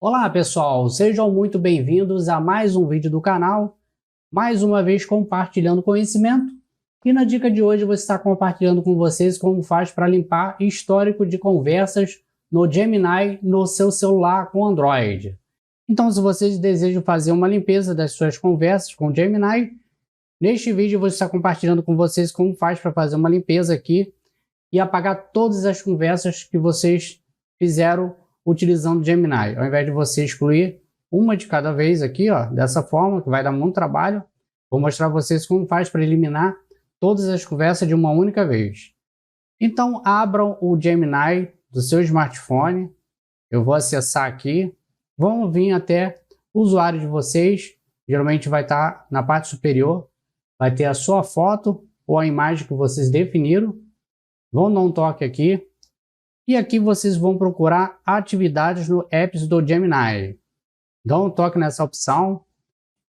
Olá pessoal, sejam muito bem-vindos a mais um vídeo do canal, mais uma vez compartilhando conhecimento, e na dica de hoje eu vou estar compartilhando com vocês como faz para limpar histórico de conversas no Gemini no seu celular com Android. Então, se vocês desejam fazer uma limpeza das suas conversas com o Gemini, neste vídeo eu vou estar compartilhando com vocês como faz para fazer uma limpeza aqui e apagar todas as conversas que vocês fizeram utilizando o Gemini. Ao invés de você excluir uma de cada vez aqui, ó, dessa forma, que vai dar muito trabalho, vou mostrar para vocês como faz para eliminar todas as conversas de uma única vez. Então, abram o Gemini do seu smartphone. Eu vou acessar aqui. Vão vir até o usuário de vocês. Geralmente vai estar na parte superior. Vai ter a sua foto ou a imagem que vocês definiram. Vão dar um toque aqui. E aqui vocês vão procurar atividades no Apps do Gemini. Dão um toque nessa opção.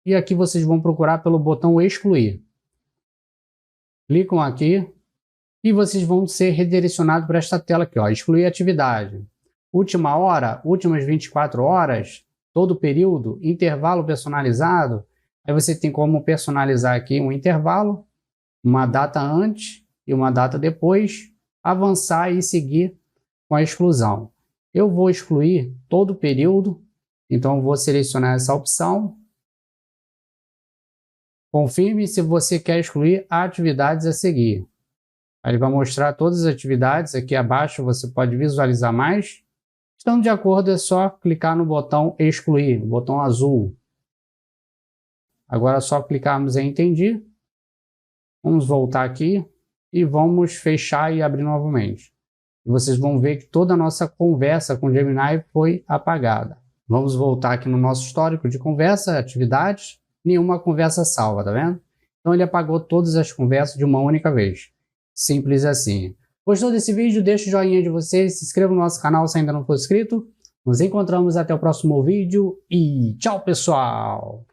E aqui vocês vão procurar pelo botão excluir. Clicam aqui. E vocês vão ser redirecionados para esta tela aqui, ó, excluir atividade. Última hora, últimas 24 horas, todo período, intervalo personalizado. Aí você tem como personalizar aqui um intervalo, uma data antes e uma data depois, avançar e seguir com a exclusão. Eu vou excluir todo o período, então eu vou selecionar essa opção. Confirme se você quer excluir atividades a seguir. Aí ele vai mostrar todas as atividades, aqui abaixo você pode visualizar mais. Estando de acordo, é só clicar no botão excluir, no botão azul. Agora é só clicarmos em entendi. Vamos voltar aqui e vamos fechar e abrir novamente. E vocês vão ver que toda a nossa conversa com o Gemini foi apagada. Vamos voltar aqui no nosso histórico de conversa, atividades, nenhuma conversa salva, tá vendo? Então ele apagou todas as conversas de uma única vez. Simples assim. Gostou desse vídeo? Deixa o joinha de vocês, se inscreva no nosso canal se ainda não for inscrito. Nos encontramos até o próximo vídeo e tchau, pessoal!